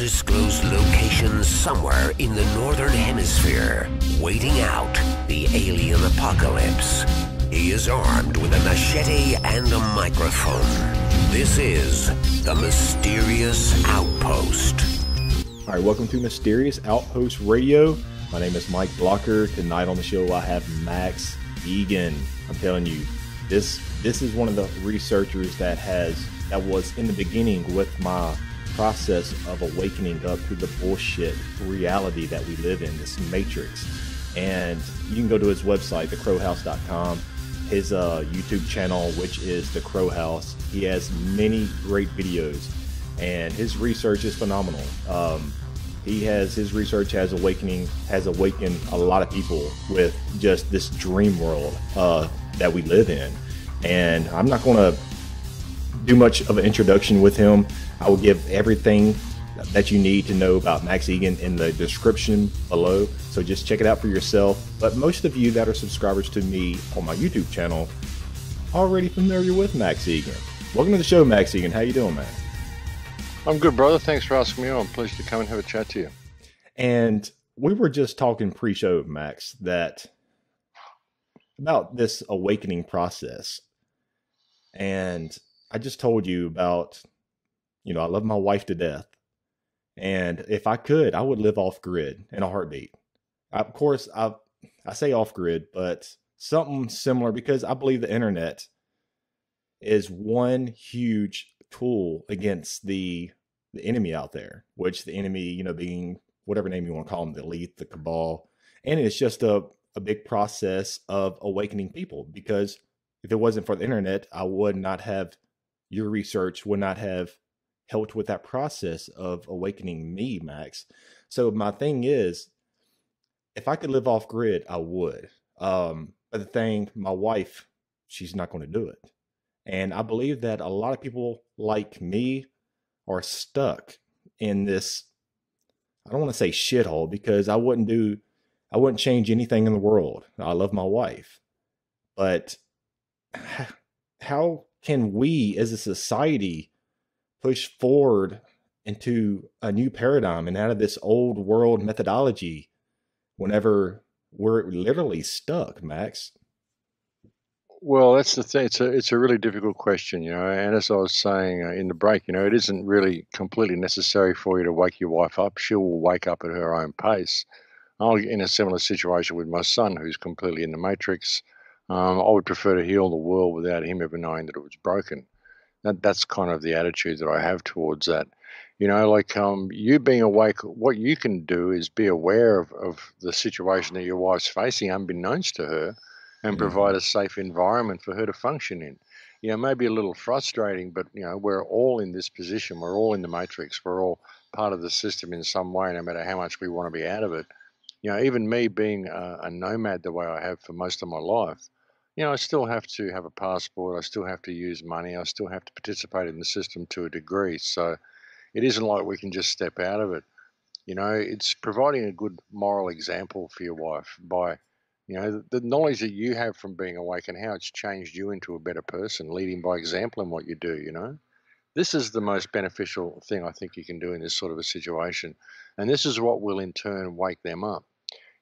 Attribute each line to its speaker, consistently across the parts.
Speaker 1: undisclosed location somewhere in the northern hemisphere, waiting out the alien apocalypse. He is armed with a machete and a microphone. This is the Mysterious Outpost.
Speaker 2: All right, welcome to Mysterious Outpost Radio. My name is Mike Blocker. Tonight on the show, I have Max Igan. I'm telling you, this is one of the researchers that was in the beginning with my process of awakening up to the bullshit reality that we live in, this matrix. And you can go to his website, thecrowhouse.com, his YouTube channel, which is The Crow House. He has many great videos, and his research is phenomenal. His research has awakened a lot of people with just this dream world that we live in. And I'm not going to do much of an introduction with him. I will give everything that you need to know about Max Igan in the description below, so just check it out for yourself. But most of you that are subscribers to me on my YouTube channel are already familiar with Max Igan. Welcome to the show, Max Igan. How you doing, man?
Speaker 3: I'm good, brother. Thanks for asking me on. I'm pleased to come and have a chat to you.
Speaker 2: And we were just talking pre-show, Max, about this awakening process. And I just told you about, I love my wife to death. And if I could, I would live off grid in a heartbeat. Of course, I say off grid, but something similar, because I believe the internet is one huge tool against the enemy out there, which the enemy, being whatever name you want to call them, the elite, the cabal. And it's just a big process of awakening people, because if it wasn't for the internet, your research would not have helped with that process of awakening me, Max. So my thing is, if I could live off grid, I would. But the thing, my wife, she's not going to do it. And I believe that a lot of people like me are stuck in this, I don't want to say shithole, because I wouldn't change anything in the world. I love my wife. But how can we as a society push forward into a new paradigm and out of this old world methodology whenever we're literally stuck, Max?
Speaker 3: Well, that's the thing. It's a really difficult question, and as I was saying in the break, it isn't really completely necessary for you to wake your wife up. She will wake up at her own pace. I'm in a similar situation with my son, who's completely in the matrix. I would prefer to heal the world without him ever knowing that it was broken. That's kind of the attitude that I have towards that. You being awake, what you can do is be aware of the situation that your wife's facing, unbeknownst to her, and provide a safe environment for her to function in. Maybe a little frustrating, but, we're all in this position. We're all in the matrix. We're all part of the system in some way, no matter how much we want to be out of it. Even me being a nomad the way I have for most of my life, I still have to have a passport. I still have to use money. I still have to participate in the system to a degree. So it isn't like we can just step out of it. It's providing a good moral example for your wife by, the knowledge that you have from being awake and how it's changed you into a better person, leading by example in what you do. This is the most beneficial thing I think you can do in this sort of a situation. And this is what will in turn wake them up.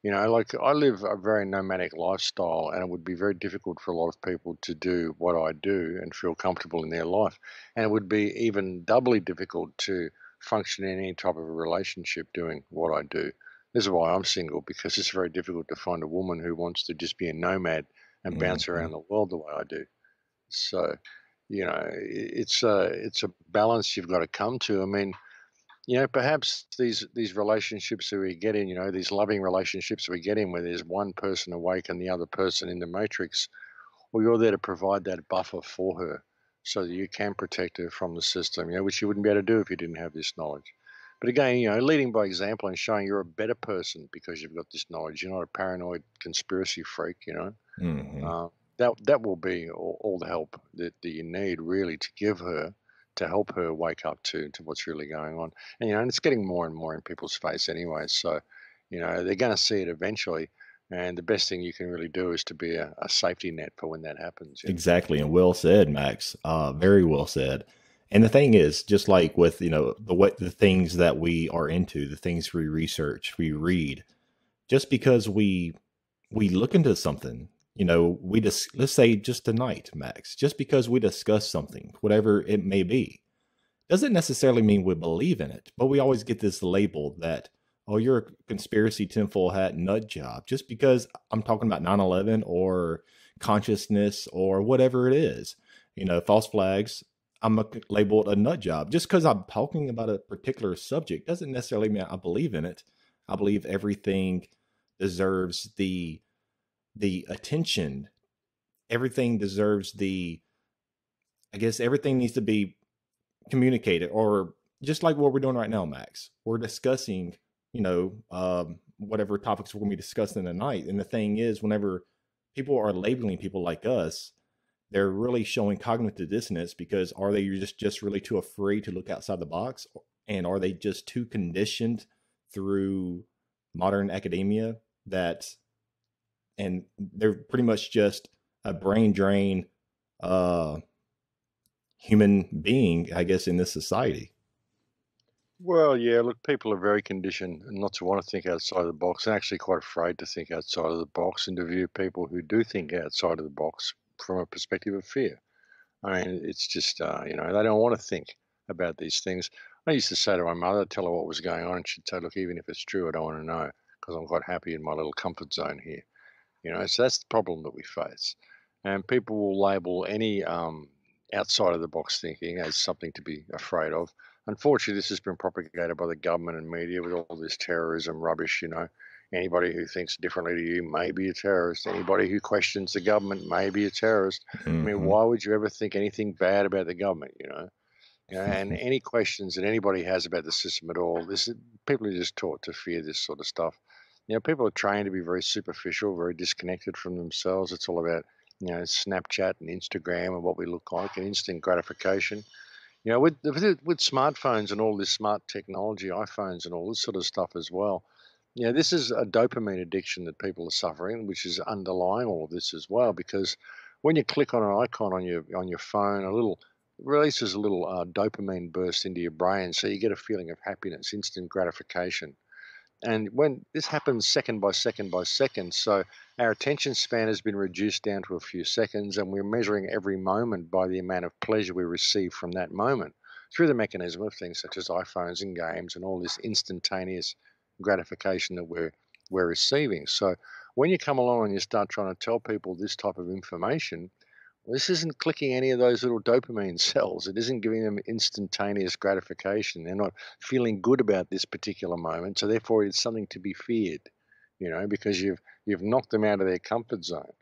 Speaker 3: I live a very nomadic lifestyle, and it would be very difficult for a lot of people to do what I do and feel comfortable in their life. And it would be even doubly difficult to function in any type of a relationship doing what I do. This is why I'm single, because it's very difficult to find a woman who wants to just be a nomad and bounce around the world the way I do. So, it's a balance you've got to come to. I mean, perhaps these relationships that we get in, these loving relationships we get in where there's one person awake and the other person in the matrix, well, you're there to provide that buffer for her so that you can protect her from the system, which you wouldn't be able to do if you didn't have this knowledge. But again, leading by example and showing you're a better person because you've got this knowledge. You're not a paranoid conspiracy freak, that will be all the help that you need really to give her, to help her wake up to what's really going on. And, and it's getting more and more in people's face anyway. So, they're going to see it eventually. And the best thing you can really do is to be a safety net for when that happens.
Speaker 2: Exactly. And well said, Max. Very well said. And the thing is, just like with, the things that we are into, the things we research, we read, just because we look into something, we just, let's say just tonight, Max, just because we discuss something, whatever it may be, doesn't necessarily mean we believe in it, but we always get this label that, oh, you're a conspiracy tinfoil hat nut job, just because I'm talking about 9/11 or consciousness or whatever it is. False flags, labeled a nut job. Just because I'm talking about a particular subject doesn't necessarily mean I believe in it. I believe everything deserves the attention. Everything deserves I guess everything needs to be communicated, or just like what we're doing right now, Max. We're discussing, whatever topics we're going to be discussing tonight. And the thing is, whenever people are labeling people like us, they're really showing cognitive dissonance, because are they just really too afraid to look outside the box? And are they just too conditioned through modern academia and they're pretty much just a brain drain human being, I guess, in this society?
Speaker 3: Well, yeah, look, people are very conditioned not to want to think outside the box, and actually quite afraid to think outside of the box and to view people who do think outside of the box from a perspective of fear. I mean, it's just, they don't want to think about these things. I used to say to my mother, tell her what was going on, and she'd say, look, even if it's true, I don't want to know, because I'm quite happy in my little comfort zone here. So that's the problem that we face. And people will label any outside of the box thinking as something to be afraid of. Unfortunately, this has been propagated by the government and media with all this terrorism rubbish. Anybody who thinks differently to you may be a terrorist. Anybody who questions the government may be a terrorist. I mean,
Speaker 2: Mm-hmm.
Speaker 3: why would you ever think anything bad about the government? And any questions that anybody has about the system at all, people are just taught to fear this sort of stuff. People are trained to be very superficial, very disconnected from themselves. It's all about, Snapchat and Instagram and what we look like and instant gratification. With smartphones and all this smart technology, iPhones and all this sort of stuff as well. This is a dopamine addiction that people are suffering, which is underlying all of this as well. Because when you click on an icon on your phone, a little releases a little dopamine burst into your brain, so you get a feeling of happiness, instant gratification. And when this happens second by second by second, so our attention span has been reduced down to a few seconds, and we're measuring every moment by the amount of pleasure we receive from that moment through the mechanism of things such as iPhones and games and all this instantaneous gratification that we're receiving. So when you come along and you start trying to tell people this type of information, this isn't clicking any of those little dopamine cells. It isn't giving them instantaneous gratification. They're not feeling good about this particular moment. So therefore it's something to be feared, because you've knocked them out of their comfort zone,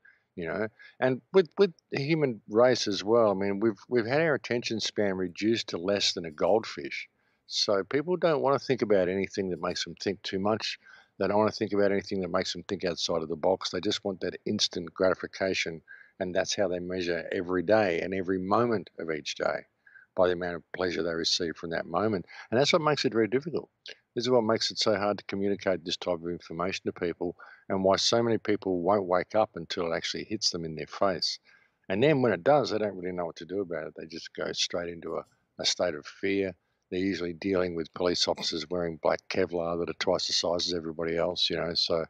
Speaker 3: And with the human race as well, I mean, we've had our attention span reduced to less than a goldfish. So people don't want to think about anything that makes them think too much. They don't want to think about anything that makes them think outside of the box. They just want that instant gratification, and that's how they measure every day and every moment of each day, by the amount of pleasure they receive from that moment. And that's what makes it very difficult. This is what makes it so hard to communicate this type of information to people, and why so many people won't wake up until it actually hits them in their face. And then when it does, they don't really know what to do about it. They just go straight into a state of fear. They're usually dealing with police officers wearing black Kevlar that are twice the size as everybody else, so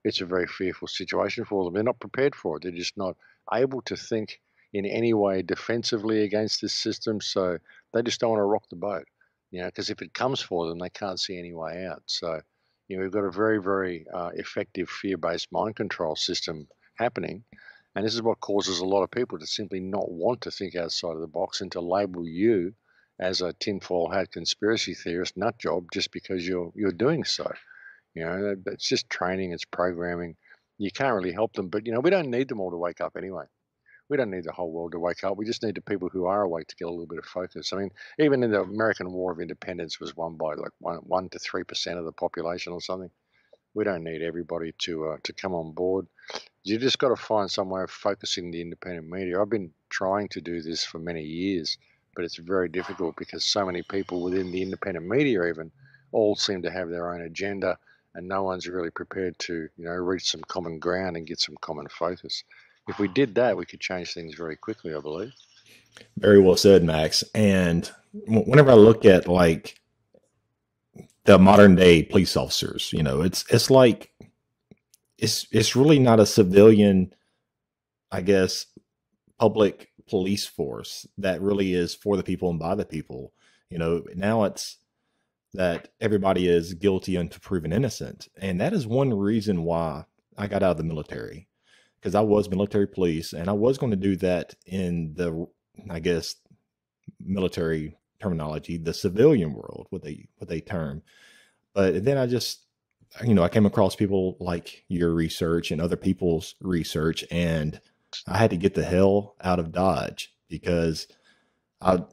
Speaker 3: it's a very fearful situation for them. They're not prepared for it. They're just not able to think in any way defensively against this system. So they just don't want to rock the boat, because if it comes for them, they can't see any way out. So, we've got a very, very effective fear-based mind control system happening. And this is what causes a lot of people to simply not want to think outside of the box and to label you as a tinfoil hat conspiracy theorist nut job just because you're doing so. It's just training, it's programming. You can't really help them, but we don't need them all to wake up anyway. We don't need the whole world to wake up. We just need the people who are awake to get a little bit of focus. I mean, even in the American War of Independence was won by like 1 to 3% of the population or something. We don't need everybody to come on board. You just got to find some way of focusing the independent media. I've been trying to do this for many years, but it's very difficult because so many people within the independent media even all seem to have their own agenda, and no one's really prepared to, reach some common ground and get some common focus. If we did that, we could change things very quickly, I believe.
Speaker 2: Very well said, Max. And whenever I look at like the modern day police officers, it's like it's really not a civilian, I guess, public police force that really is for the people and by the people. Now it's that everybody is guilty until proven innocent. And that is one reason why I got out of the military, because I was military police and I was going to do that in the, I guess, military terminology, the civilian world, what they term. But then I came across people like your research and other people's research, and I had to get the hell out of Dodge because I'm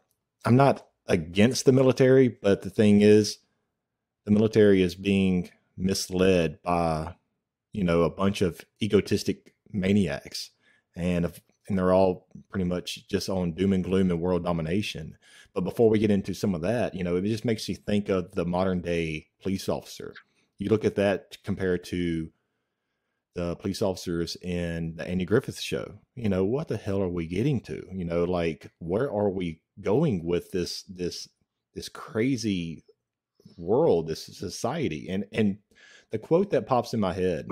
Speaker 2: not against the military, but the thing is, the military is being misled by, a bunch of egotistic maniacs, and they're all pretty much just on doom and gloom and world domination. But before we get into some of that, it just makes you think of the modern day police officer. You look at that compared to the police officers in the Andy Griffith show. What the hell are we getting to? Like, where are we going with this crazy world, this society? And the quote that pops in my head,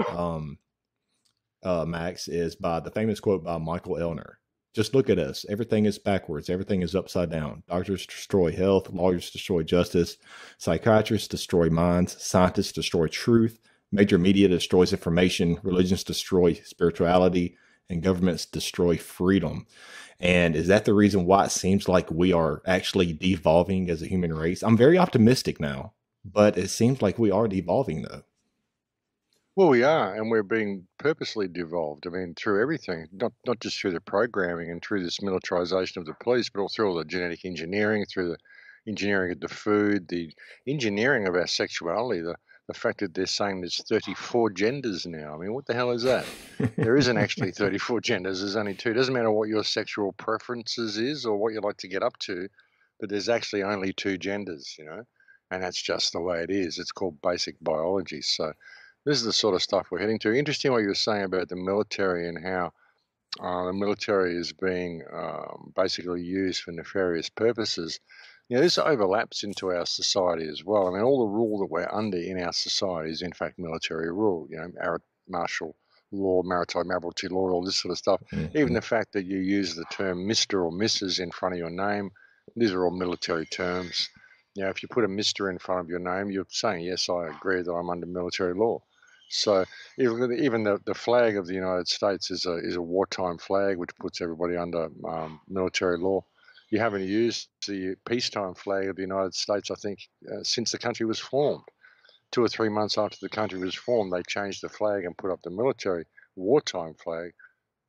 Speaker 2: Max, is by the famous quote by Michael Elner. Just look at us. Everything is backwards. Everything is upside down. Doctors destroy health. Lawyers destroy justice. Psychiatrists destroy minds. Scientists destroy truth. Major media destroys information. Religions destroy spirituality. And governments destroy freedom. And is that the reason why it seems like we are actually devolving as a human race? I'm very optimistic now, but it seems like we are devolving, though.
Speaker 3: Well, we are, and we're being purposely devolved. I mean, through everything, not just through the programming and through this militarization of the police, but also through all the genetic engineering, through the engineering of the food, the engineering of our sexuality, the fact that they're saying there's 34 genders now. I mean, what the hell is that? There isn't actually 34 genders. There's only two. It doesn't matter what your sexual preferences is or what you like to get up to, but there's actually only two genders, and that's just the way it is. It's called basic biology. So this is the sort of stuff we're heading to. Interesting what you were saying about the military and how the military is being basically used for nefarious purposes. This overlaps into our society as well. I mean, all the rule that we're under in our society is, in fact, military rule. Martial law, maritime admiralty law, all this sort of stuff.
Speaker 2: Mm-hmm.
Speaker 3: Even the fact that you use the term Mr. or Mrs. in front of your name, these are all military terms. If you put a Mr. in front of your name, you're saying, yes, I agree that I'm under military law. So even the flag of the United States is a wartime flag, which puts everybody under military law. You haven't used the peacetime flag of the United States, I think, since the country was formed. 2 or 3 months after the country was formed, they changed the flag and put up the military wartime flag.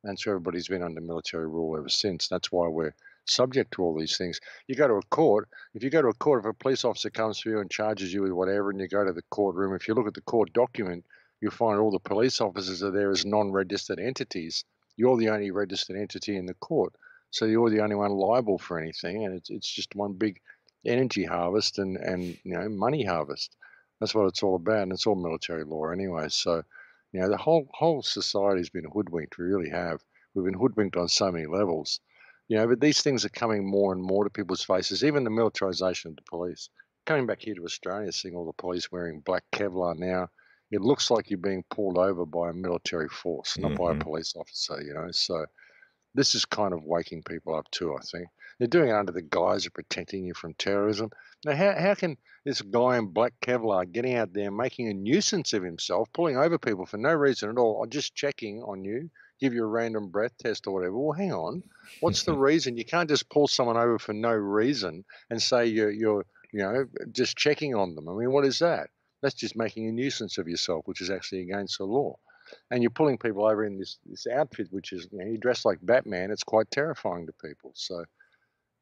Speaker 3: And so everybody's been under military rule ever since. That's why we're subject to all these things. You go to a court, if a police officer comes to you and charges you with whatever, and you go to the courtroom, if you look at the court document, you'll find all the police officers are there as non-registered entities. You're the only registered entity in the court. So you're the only one liable for anything, and it's just one big energy harvest and money harvest. That's what it's all about, and it's all military law anyway. So, the whole society's been hoodwinked. We really have. We've been hoodwinked on so many levels. But these things are coming more and more to people's faces. Even the militarization of the police. Coming back here to Australia, seeing all the police wearing black Kevlar now, it looks like you're being pulled over by a military force, not by a police officer. So. This is kind of waking people up too, I think. They're doing it under the guise of protecting you from terrorism. Now, how can this guy in black Kevlar getting out there, making a nuisance of himself, pulling over people for no reason at all, or just checking on you, give you a random breath test or whatever? Well, hang on. What's the reason? You can't just pull someone over for no reason and say you're just checking on them. I mean, what is that? That's just making a nuisance of yourself, which is actually against the law. And you're pulling people over in this outfit, which is, you dress like Batman. It's quite terrifying to people. So,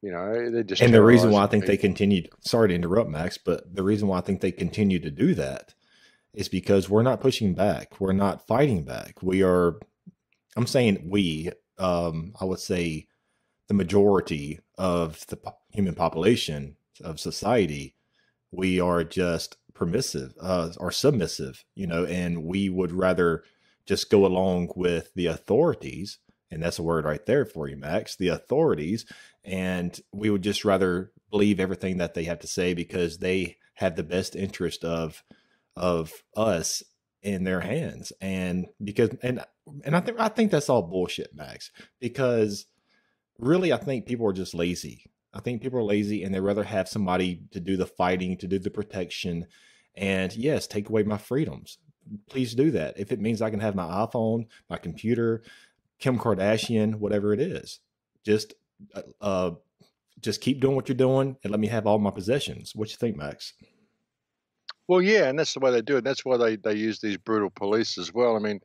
Speaker 3: they're just.
Speaker 2: And the reason why I think they continued, sorry to interrupt, Max, but the reason why I think they continue to do that is because we're not pushing back. We're not fighting back. I'm saying I would say the majority of the human population of society, we are just permissive or submissive, and we would rather just go along with the authorities And that's a word right there for you, Max, the authorities. And we would just rather believe everything that they have to say because they have the best interest of us in their hands. And because and I think that's all bullshit, Max, because really I think people are just lazy. I think people are lazy and they rather have somebody to do the fighting, to do the protection. And yes, take away my freedoms. Please do that. If it means I can have my iPhone, my computer, Kim Kardashian, whatever it is, just keep doing what you're doing and let me have all my possessions. What you think, Max?
Speaker 3: Well, yeah, and that's the way they do it. That's why they use these brutal police as well. I mean,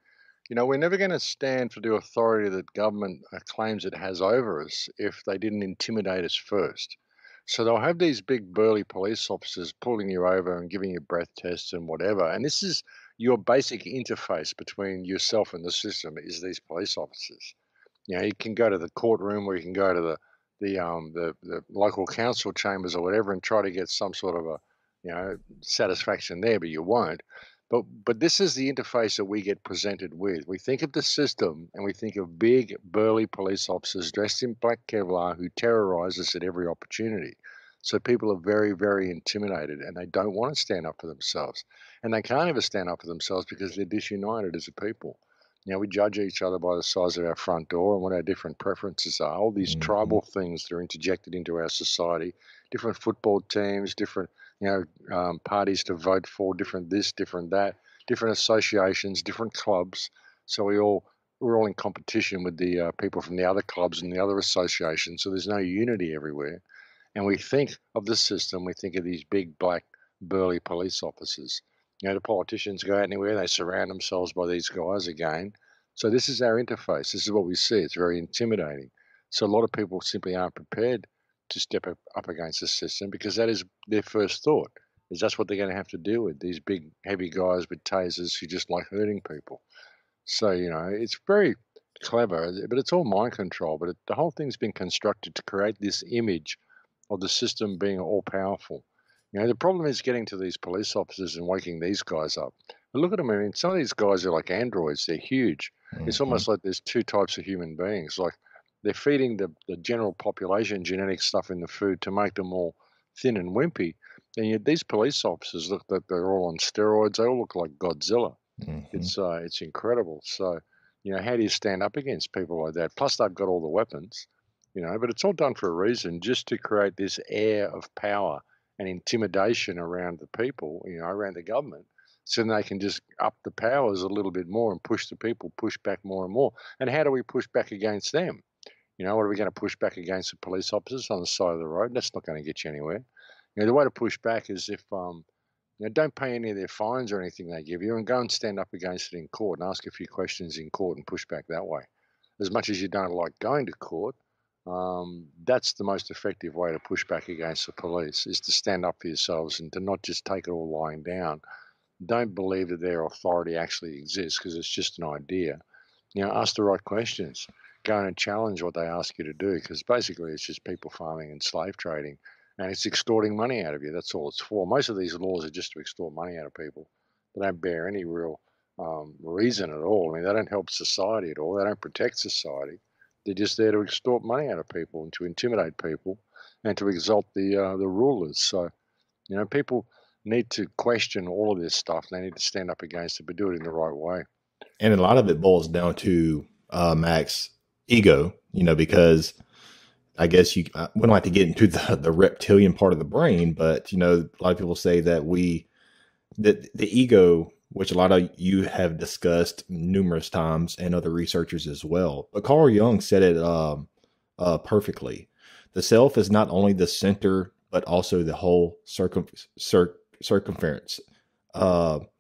Speaker 3: we're never going to stand for the authority that government claims it has over us if they didn't intimidate us first. So they'll have these big burly police officers pulling you over and giving you breath tests and whatever. And this is your basic interface between yourself and the system is these police officers. You can go to the courtroom or you can go to the local council chambers or whatever and try to get some sort of a satisfaction there, but you won't. But this is the interface that we get presented with. We think of the system and we think of big, burly police officers dressed in black Kevlar who terrorize us at every opportunity. So people are very, very intimidated and they don't want to stand up for themselves. And they can't ever stand up for themselves because they're disunited as a people. We judge each other by the size of our front door and what our different preferences are. All these tribal things that are interjected into our society, different football teams, different parties to vote for, different this, different that, different associations, different clubs. So we're all in competition with the people from the other clubs and the other associations. So there's no unity everywhere. And we think of the system, we think of these big, black, burly police officers. The politicians go out anywhere, they surround themselves by these guys again. So this is our interface. This is what we see. It's very intimidating. So a lot of people simply aren't prepared to step up against the system because that is their first thought, is that's what they're going to have to deal with, these big, heavy guys with tasers who just like hurting people. So, it's very clever, but it's all mind control. But the whole thing's been constructed to create this image of the system being all powerful. The problem is getting to these police officers and waking these guys up. But look at them. I mean, some of these guys are like androids. They're huge. It's almost like there's two types of human beings. Like they're feeding the general population genetic stuff in the food to make them all thin and wimpy. And yet these police officers look like they're all on steroids. They all look like Godzilla. It's incredible. So, how do you stand up against people like that? Plus they've got all the weapons, but it's all done for a reason, just to create this air of power and intimidation around the people, around the government, so then they can just up the powers a little bit more and push the people, push back more and more. And how do we push back against them? What are we going to push back against the police officers on the side of the road? That's not going to get you anywhere. The way to push back is if, don't pay any of their fines or anything they give you and go and stand up against it in court and ask a few questions in court and push back that way. As much as you don't like going to court, that's the most effective way to push back against the police, is to stand up for yourselves and to not just take it all lying down. Don't believe that their authority actually exists because it's just an idea. Ask the right questions. Go and challenge what they ask you to do, because basically it's just people farming and slave trading, and it's extorting money out of you. That's all it's for. Most of these laws are just to extort money out of people. They don't bear any real reason at all. I mean, they don't help society at all. They don't protect society. They're just there to extort money out of people and to intimidate people and to exalt the rulers. So, people need to question all of this stuff. They need to stand up against it, but do it in the right way.
Speaker 2: And a lot of it boils down to, Max, ego, because I guess we don't like to get into the reptilian part of the brain, but, a lot of people say that the ego, which a lot of you have discussed numerous times and other researchers as well. But Carl Jung said it perfectly. The self is not only the center, but also the whole circumference,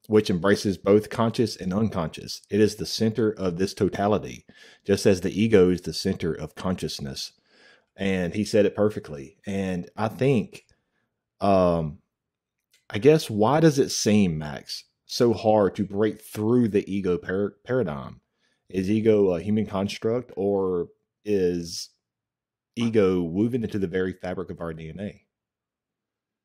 Speaker 2: which embraces both conscious and unconscious. It is the center of this totality, just as the ego is the center of consciousness. And he said it perfectly. And I think, I guess, why does it seem, Max, so hard to break through the ego paradigm? Is ego a human construct, or is ego woven into the very fabric of our DNA?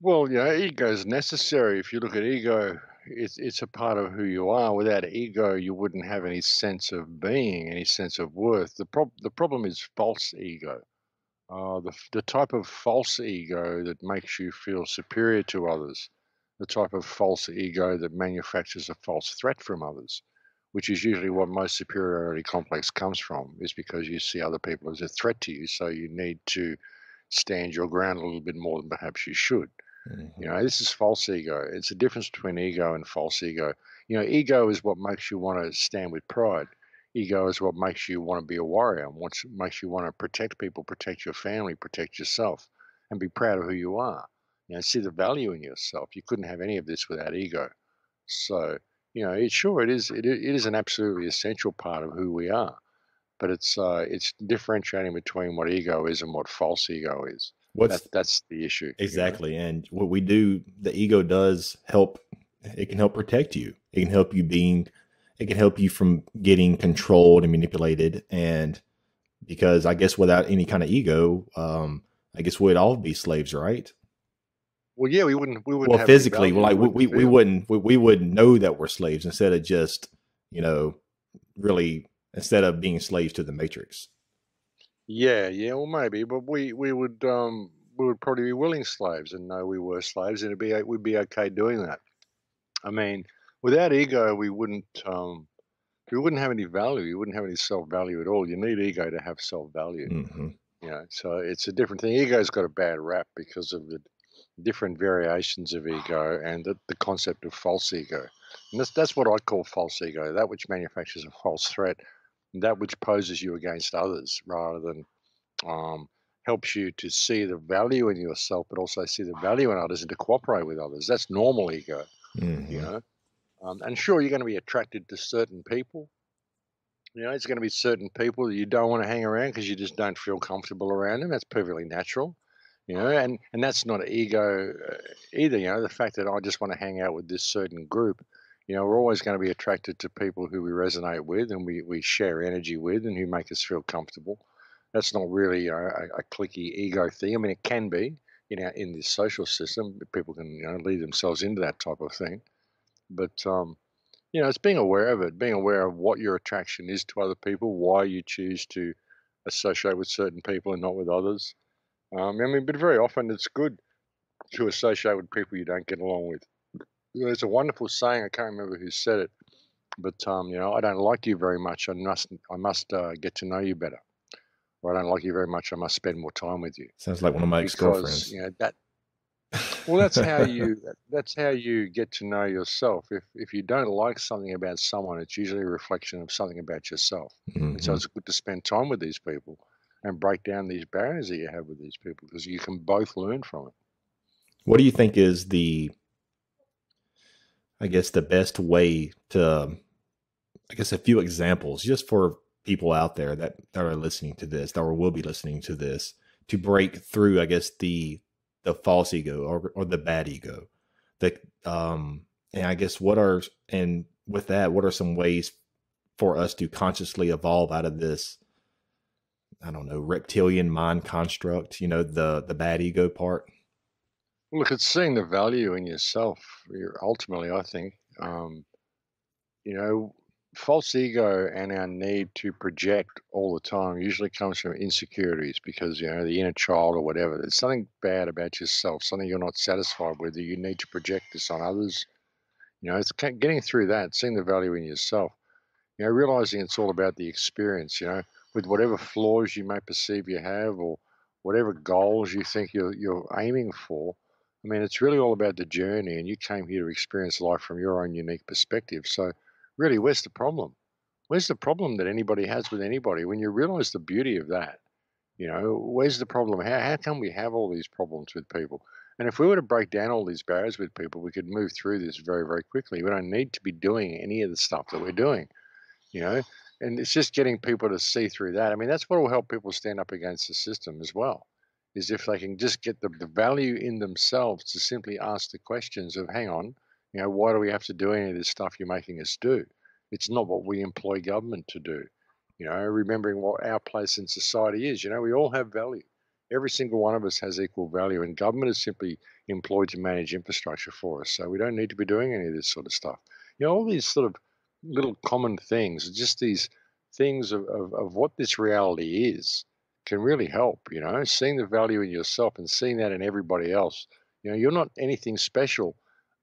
Speaker 3: Well, ego is necessary. If you look at ego, it's a part of who you are. Without ego, you wouldn't have any sense of being, any sense of worth. The problem is false ego. The type of false ego that makes you feel superior to others, the type of false ego that manufactures a false threat from others, which is usually what most superiority complex comes from, is because you see other people as a threat to you, so you need to stand your ground a little bit more than perhaps you should.
Speaker 2: Mm-hmm.
Speaker 3: You know, this is false ego. It's a difference between ego and false ego. You know, ego is what makes you want to stand with pride. Ego is what makes you want to be a warrior, and what makes you want to protect people, protect your family, protect yourself, and be proud of who you are. You know, see the value in yourself. You couldn't have any of this without ego. So, you know, it is an absolutely essential part of who we are. But it's differentiating between what ego is and what false ego is.
Speaker 2: What's
Speaker 3: That's the issue. You know?
Speaker 2: exactly, and what we do, the ego does help. It can help protect you. It can help you being. It can help you from getting controlled and manipulated. And because I guess without any kind of ego, I guess we'd all be slaves, right?
Speaker 3: Well, yeah, we wouldn't
Speaker 2: Well,
Speaker 3: have any
Speaker 2: physically,
Speaker 3: value.
Speaker 2: like
Speaker 3: We wouldn't feel.
Speaker 2: we wouldn't know that we're slaves instead of just, you know, really instead of being slaves to the matrix.
Speaker 3: Yeah, yeah, well, maybe, but we would probably be willing slaves and know we were slaves, and we'd be okay doing that. I mean, without ego, we wouldn't have any value. You wouldn't have any self value at all. You need ego to have self value.
Speaker 2: Mm-hmm.
Speaker 3: You know, so it's a different thing. Ego's got a bad rap because of the different variations of ego and the concept of false ego. And that's what I call false ego, that which manufactures a false threat, that which poses you against others rather than um, helps you to see the value in yourself, but also see the value in others and to cooperate with others. That's normal ego, you
Speaker 2: Mm-hmm.
Speaker 3: know. And sure, you're going to be attracted to certain people. You know, it's going to be certain people that you don't want to hang around because you just don't feel comfortable around them. That's perfectly natural, you know, and that's not ego either. You know, the fact that I just want to hang out with this certain group, you know, we're always going to be attracted to people who we resonate with and we share energy with and who make us feel comfortable. That's not really a cliquey ego thing. I mean, it can be, you know, in this social system, people can, you know, lead themselves into that type of thing. But you know, it's being aware of it, being aware of what your attraction is to other people, why you choose to associate with certain people and not with others. I mean, but very often it's good to associate with people you don't get along with. You know, there's a wonderful saying, I can't remember who said it, but you know, I don't like you very much. I must get to know you better. Or I don't like you very much. I must spend more time with you
Speaker 2: Sounds like one of my
Speaker 3: because
Speaker 2: ex-girlfriends.
Speaker 3: you know that. Well, that's how you get to know yourself. If you don't like something about someone, it's usually a reflection of something about yourself. And so
Speaker 2: Mm-hmm.
Speaker 3: it's good to spend time with these people and break down these barriers that you have with these people because you can both learn from it.
Speaker 2: What do you think is I guess, the best way to, I guess, a few examples just for people out there that are listening to this, that or will be listening to this, to break through, I guess, the false ego or the bad ego. The and I guess and with that, what are some ways for us to consciously evolve out of this, I don't know, reptilian mind construct, you know, the bad ego part?
Speaker 3: Look, it's seeing the value in yourself. Ultimately, I think, you know, false ego and our need to project all the time usually comes from insecurities because, you know, the inner child or whatever. There's something bad about yourself, something you're not satisfied with, that you need to project this on others. You know, it's getting through that, seeing the value in yourself, you know, realizing it's all about the experience, you know, with whatever flaws you may perceive you have or whatever goals you think you're aiming for. I mean, it's really all about the journey, and you came here to experience life from your own unique perspective. So, really, where's the problem? Where's the problem that anybody has with anybody? When you realize the beauty of that, you know, where's the problem? How come we have all these problems with people? And if we were to break down all these barriers with people, we could move through this very, very quickly. We don't need to be doing any of the stuff that we're doing, you know, and it's just getting people to see through that. I mean, that's what will help people stand up against the system as well, is if they can just get the value in themselves to simply ask the questions of, hang on, you know, why do we have to do any of this stuff you're making us do? It's not what we employ government to do. You know, remembering what our place in society is. You know, we all have value. Every single one of us has equal value, and government is simply employed to manage infrastructure for us. So we don't need to be doing any of this sort of stuff. All these sort of little common things, just these things of what this reality is, can really help. Seeing the value in yourself and seeing that in everybody else. You're not anything special.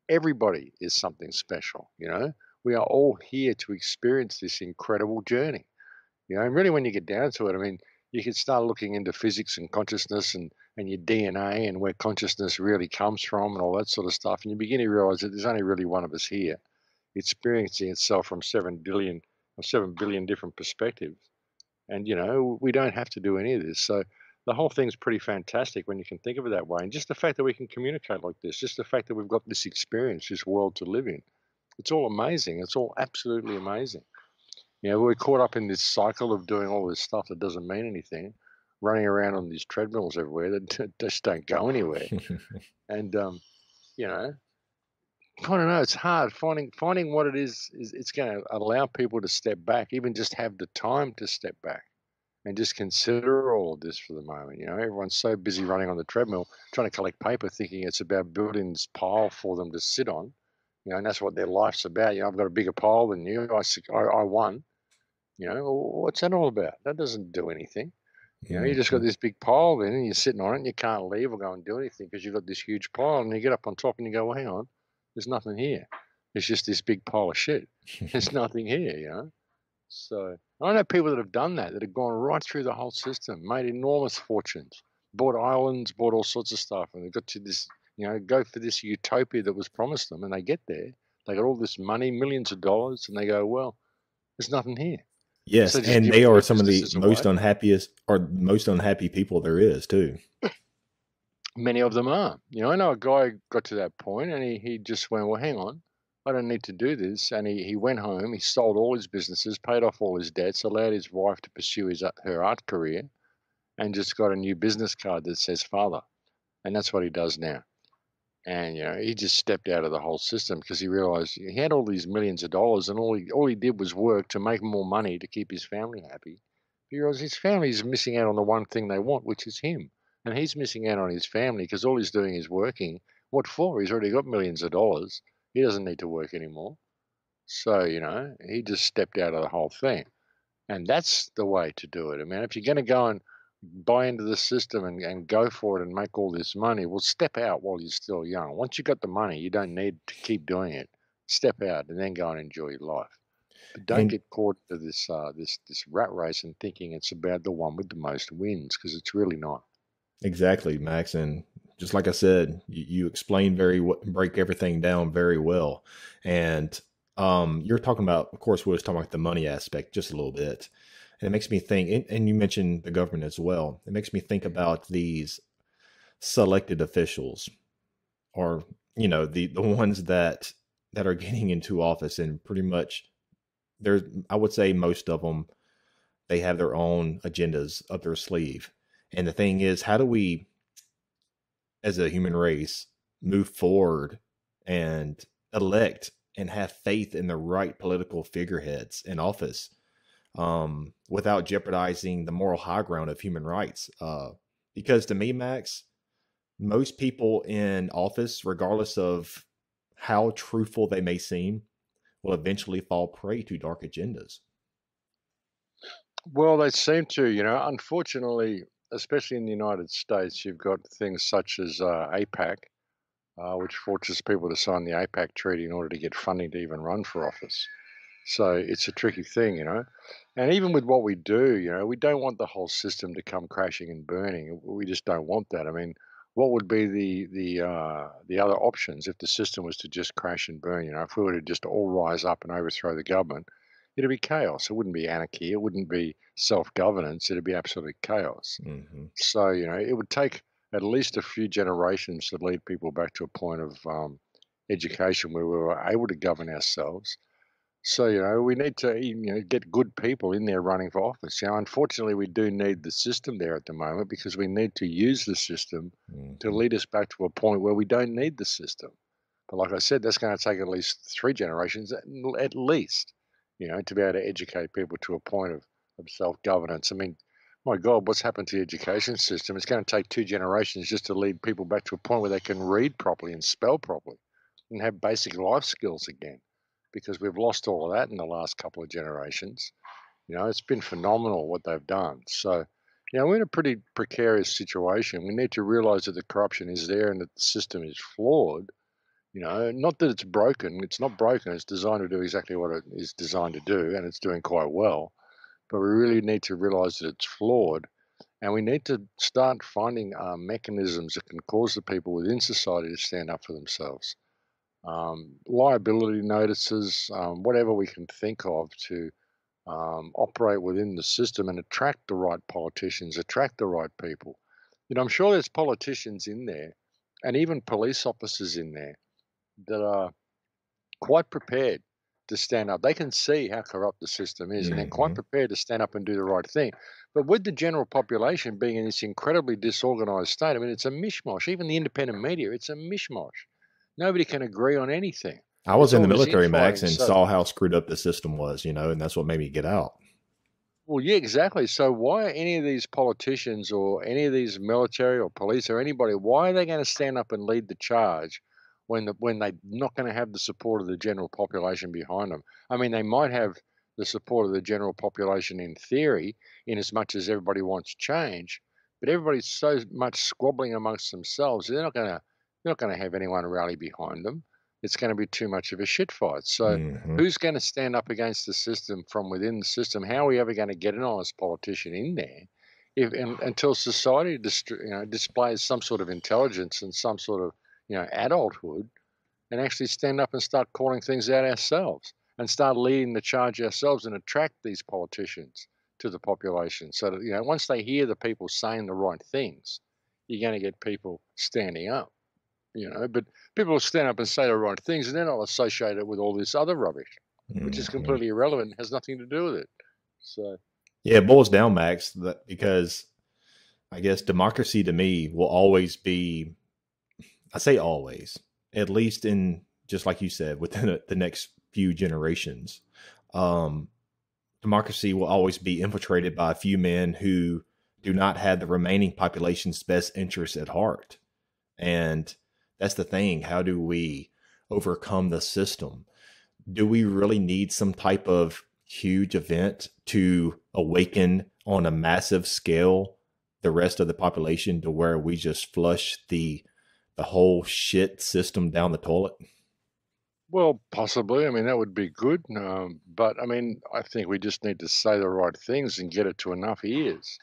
Speaker 3: Everybody is something special. We are all here to experience this incredible journey. And really, when you get down to it, I mean, you can start looking into physics and consciousness and your DNA and where consciousness really comes from and all that sort of stuff. And you begin to realize that there's only really one of us here, experiencing itself from 7 billion different perspectives. And, we don't have to do any of this. So the whole thing's pretty fantastic when you can think of it that way. And just the fact that we can communicate like this, just the fact that we've got this experience, this world to live in, it's all amazing. It's all absolutely amazing. We're caught up in this cycle of doing all this stuff that doesn't mean anything, running around on these treadmills everywhere that just don't go anywhere. And, I don't know, it's hard finding what it is it's going to allow people to step back, even just have the time to step back and just consider all of this for the moment. Everyone's so busy running on the treadmill, trying to collect paper, thinking it's about building this pile for them to sit on, and that's what their life's about. I've got a bigger pile than you. I won. What's that all about? That doesn't do anything. You just got this big pile then and you're sitting on it and you can't leave or go and do anything because you've got this huge pile, and you get up on top and you go, well, hang on, there's nothing here. It's just this big pile of shit. There's nothing here, So I know people that have done that have gone right through the whole system, made enormous fortunes, bought islands, bought all sorts of stuff, and they got to this, go for this utopia that was promised them, and they get there. They got all this money, millions of dollars, and they go, well, there's nothing here.
Speaker 2: Yes,
Speaker 3: So
Speaker 2: and they are some of the most unhappy people there is too.
Speaker 3: Many of them are. I know a guy got to that point and he just went, well, hang on, I don't need to do this. And he went home, he sold all his businesses, paid off all his debts, allowed his wife to pursue her art career, and just got a new business card that says father. And that's what he does now. And, he just stepped out of the whole system because he realized he had all these millions of dollars and all he did was work to make more money to keep his family happy. He realized his family's missing out on the one thing they want, which is him. And he's missing out on his family because all he's doing is working. What for? He's already got millions of dollars. He doesn't need to work anymore. So, he just stepped out of the whole thing. And that's the way to do it. I mean, if you're going to go and buy into the system and go for it and make all this money, well, step out while you're still young. Once you've got the money, you don't need to keep doing it. Step out and then go and enjoy your life. But don't get caught to this rat race and thinking it's about the one with the most wins, because it's really not.
Speaker 2: Exactly, Max. And just like I said, you explained break everything down very well. And you're talking about, of course, we was talking about the money aspect just a little bit. And it makes me think, and you mentioned the government as well. It makes me think about these selected officials, or, the ones that are getting into office, and pretty much I would say most of them, they have their own agendas up their sleeve. And the thing is, how do we, as a human race, move forward and elect and have faith in the right political figureheads in office without jeopardizing the moral high ground of human rights? Because to me, Max, most people in office, regardless of how truthful they may seem, will eventually fall prey to dark agendas.
Speaker 3: Well, they seem to, unfortunately, especially in the United States, you've got things such as AIPAC, which forces people to sign the AIPAC treaty in order to get funding to even run for office. So it's a tricky thing, And even with what we do, we don't want the whole system to come crashing and burning. We just don't want that. I mean, what would be the other options if the system was to just crash and burn? If we were to just all rise up and overthrow the government, it'd be chaos. It wouldn't be anarchy. It wouldn't be self-governance. It'd be absolute chaos.
Speaker 2: Mm-hmm.
Speaker 3: So, it would take at least a few generations to lead people back to a point of education where we were able to govern ourselves. So, we need to, get good people in there running for office. Unfortunately, we do need the system there at the moment because we need to use the system to lead us back to a point where we don't need the system. But like I said, that's going to take at least 3 generations, at least, to be able to educate people to a point of self-governance. I mean, My God, what's happened to the education system? It's going to take 2 generations just to lead people back to a point where they can read properly and spell properly and have basic life skills again, because we've lost all of that in the last couple of generations. It's been phenomenal what they've done. So, we're in a pretty precarious situation. We need to realize that the corruption is there and that the system is flawed. Not that it's broken. It's not broken. It's designed to do exactly what it is designed to do, and it's doing quite well. But we really need to realize that it's flawed, and we need to start finding mechanisms that can cause the people within society to stand up for themselves. Liability notices, whatever we can think of to operate within the system and attract the right politicians, attract the right people. I'm sure there's politicians in there and even police officers in there that are quite prepared to stand up. They can see how corrupt the system is, and they're quite prepared to stand up and do the right thing. But with the general population being in this incredibly disorganized state, I mean, it's a mishmash. Even the independent media, it's a mishmash. Nobody can agree on anything.
Speaker 2: I was
Speaker 3: It's
Speaker 2: in the
Speaker 3: all this
Speaker 2: military, Max,
Speaker 3: infighting.
Speaker 2: and
Speaker 3: So,
Speaker 2: saw how screwed up the system was, and that's what made me get out.
Speaker 3: well, yeah, exactly. So why are any of these politicians or any of these military or police or anybody, why are they going to stand up and lead the charge when they're not going to have the support of the general population behind them? I mean, they might have the support of the general population in theory, in as much as everybody wants change, but everybody's so much squabbling amongst themselves, they're not going to have anyone rally behind them. It's going to be too much of a shit fight. So who's going to stand up against the system from within the system? How are we ever going to get an honest politician in there until society displays some sort of intelligence and some sort of adulthood, and actually stand up and start calling things out ourselves and start leading the charge ourselves and attract these politicians to the population, so that once they hear the people saying the right things, you're going to get people standing up. But people will stand up and say the right things, and they're not associated with all this other rubbish, which is completely irrelevant and has nothing to do with it. So,
Speaker 2: yeah, it boils down, Max, because I guess democracy to me will always be, I say always, at least in, just like you said, within the next few generations, democracy will always be infiltrated by a few men who do not have the remaining population's best interests at heart. And that's the thing. How do we overcome the system? Do we really need some type of huge event to awaken on a massive scale the rest of the population to where we just flush the whole shit system down the toilet?
Speaker 3: well, possibly. I mean, that would be good. But I mean, I think we just need to say the right things and get it to enough ears.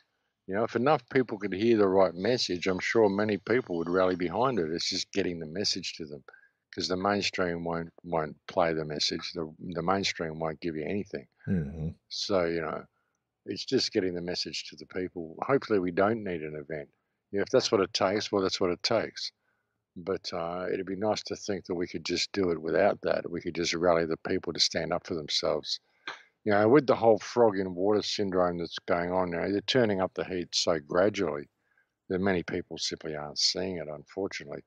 Speaker 3: If enough people could hear the right message, I'm sure many people would rally behind it. It's just getting the message to them, because the mainstream won't play the message. The mainstream won't give you anything. So, it's just getting the message to the people. Hopefully we don't need an event. If that's what it takes, well, that's what it takes. But it'd be nice to think that we could just do it without that. We could just rally the people to stand up for themselves. With the whole frog in water syndrome that's going on now, they're turning up the heat so gradually that many people simply aren't seeing it, unfortunately,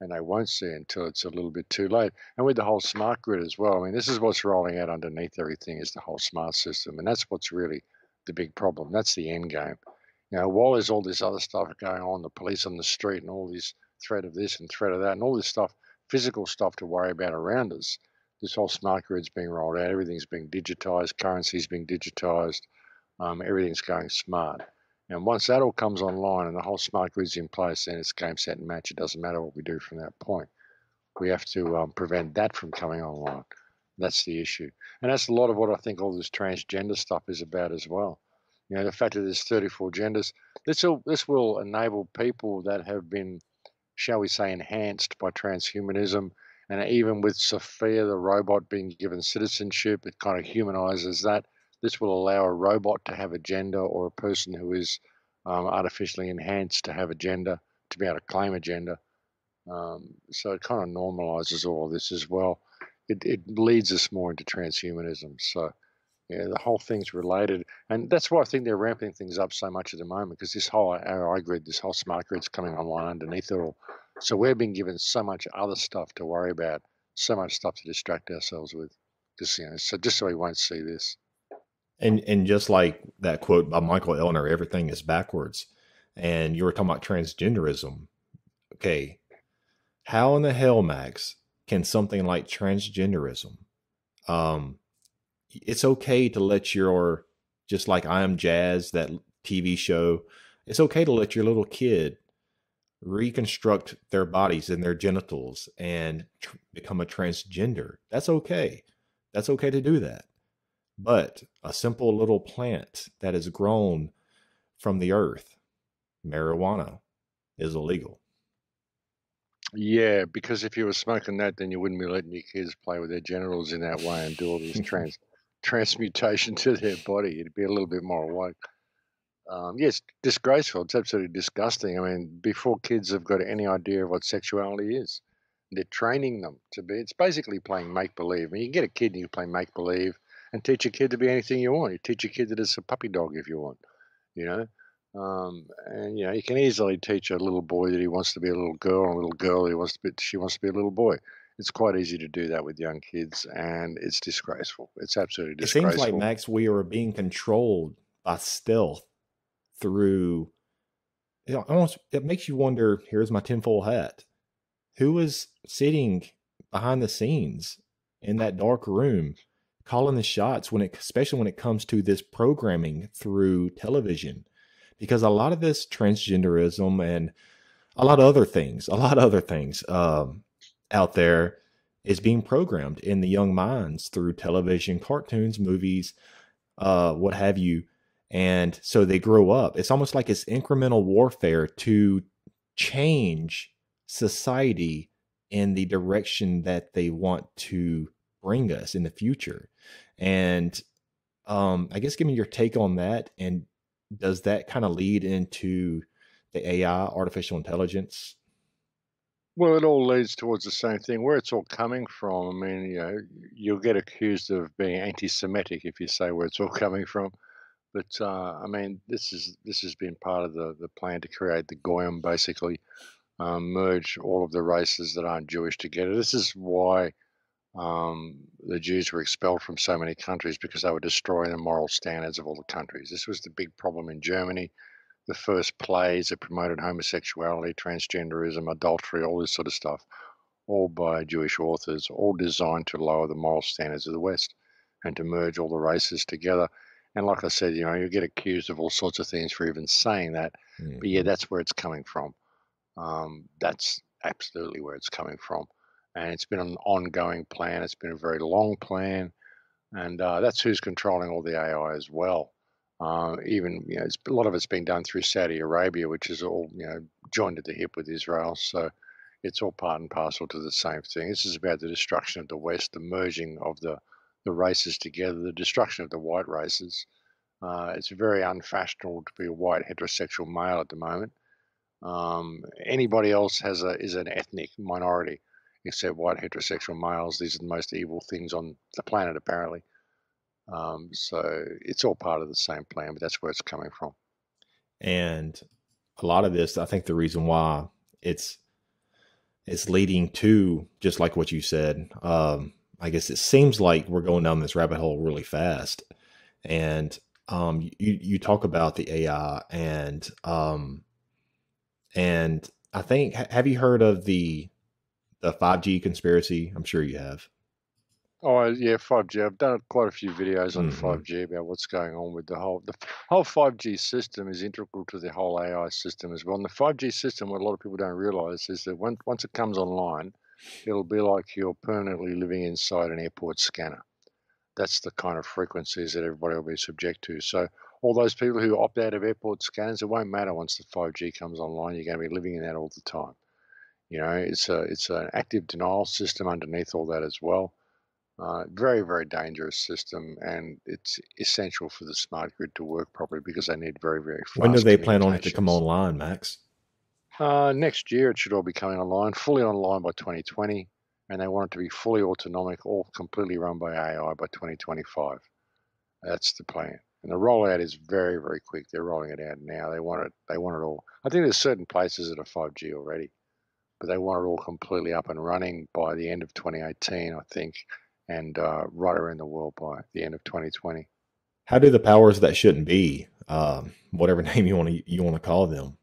Speaker 3: and they won't see it until it's a little bit too late. And with the whole smart grid as well, I mean, this is what's rolling out underneath everything, is the whole smart system, and that's what's really the big problem. That's the end game. While there's all this other stuff going on, the police on the street and all this threat of this and threat of that and all this stuff, physical stuff to worry about around us, this whole smart grid's being rolled out. Everything's being digitized, currency's being digitized, everything's going smart. And once that all comes online and the whole smart grid's in place, then it's game, set, and match. It doesn't matter what we do from that point. We have to prevent that from coming online. That's the issue. And that's a lot of what I think all this transgender stuff is about as well. The fact that there's 34 genders, this will enable people that have been, shall we say, enhanced by transhumanism. And even with Sophia, the robot, being given citizenship, it kind of humanizes that. This will allow a robot to have a gender, or a person who is artificially enhanced to have a gender, to be able to claim a gender. So it kind of normalizes all of this as well. It leads us more into transhumanism. So the whole thing's related. And that's why I think they're ramping things up so much at the moment, because this whole AI grid, this whole smart grid's coming online underneath it all. So we're being given so much other stuff to worry about, so much stuff to distract ourselves with, because so just so we won't see this.
Speaker 2: And just like that quote by Michael Elner, everything is backwards. And you were talking about transgenderism. Okay, how in the hell, Max, can something like transgenderism? Um, it's okay to let your, just like I Am Jazz, that TV show. It's okay to let your little kid reconstruct their bodies and their genitals and become a transgender. That's okay. That's okay to do that. But a simple little plant that is grown from the earth, marijuana, is illegal.
Speaker 3: Yeah, because if you were smoking that, then you wouldn't be letting your kids play with their genitals in that way and do all this transmutation to their body. It'd be a little bit more awake. Yes, disgraceful. It's absolutely disgusting. I mean, before kids have got any idea of what sexuality is, they're training them to be. It's basically playing make believe. I mean, you can get a kid and you play make believe and teach a kid to be anything you want. You teach a kid that it's a puppy dog if you want, you know. And you know, you can easily teach a little boy that he wants to be a little girl, and a little girl that she wants to be a little boy. It's quite easy to do that with young kids, and it's disgraceful. It's absolutely
Speaker 2: It seems like,
Speaker 3: disgraceful.
Speaker 2: Max, we are being controlled by stealth through, almost, it makes you wonder, here's my tinfoil hat. Who is sitting behind the scenes in that dark room calling the shots especially when it comes to this programming through television? Because a lot of this transgenderism and a lot of other things out there is being programmed in the young minds through television, cartoons, movies, what have you. And so they grow up. It's almost like it's incremental warfare to change society in the direction that they want to bring us in the future. And I guess give me your take on that. And does that kind of lead into the AI, artificial intelligence?
Speaker 3: Well, it all leads towards the same thing. Where it's all coming from, I mean, you know, you'll get accused of being anti-Semitic if you say where it's all coming from. But I mean, this has been part of the plan to create the Goyim, basically, merge all of the races that aren't Jewish together. This is why the Jews were expelled from so many countries, because they were destroying the moral standards of all the countries. This was the big problem in Germany. The first plays that promoted homosexuality, transgenderism, adultery, all this sort of stuff, all by Jewish authors, all designed to lower the moral standards of the West and to merge all the races together. And like I said, you know, you get accused of all sorts of things for even saying that.
Speaker 2: Mm-hmm.
Speaker 3: But yeah, that's where it's coming from. That's absolutely where it's coming from. And it's been an ongoing plan. It's been a very long plan. And that's who's controlling all the AI as well. Even, you know, a lot of it's been done through Saudi Arabia, which is all, you know, joined at the hip with Israel. So it's all part and parcel to the same thing. This is about the destruction of the West, the merging of the races together, the destruction of the white races. It's very unfashionable to be a white heterosexual male at the moment. Anybody else is an ethnic minority, except white heterosexual males. These are the most evil things on the planet, apparently. So it's all part of the same plan, but that's where it's coming from.
Speaker 2: And a lot of this, I think the reason why it's leading to, just like what you said, I guess it seems like we're going down this rabbit hole really fast. And you talk about the AI and I think, have you heard of the 5G conspiracy? I'm sure you have.
Speaker 3: Oh yeah, 5G. I've done quite a few videos on 5G about what's going on with the whole 5G system is integral to the whole AI system as well. And the 5G system, what a lot of people don't realize is that once it comes online, it'll be like you're permanently living inside an airport scanner. That's the kind of frequencies that everybody will be subject to. So all those people who opt out of airport scanners, it won't matter once the 5G comes online. You're going to be living in that all the time. You know, it's an active denial system underneath all that as well. Very, very dangerous system, and it's essential for the smart grid to work properly because they need very, very fast.
Speaker 2: When do they plan on it to come online, Max?
Speaker 3: Next year it should all be coming online, fully online by 2020, and they want it to be fully autonomic, all completely run by AI by 2025. That's the plan, and the rollout is very, very quick. They're rolling it out now. They want it all. I think there's certain places that are 5G already, but they want it all completely up and running by the end of 2018, I think. And right around the world by the end of 2020.
Speaker 2: how do the powers that shouldn't be, whatever name you want to call them,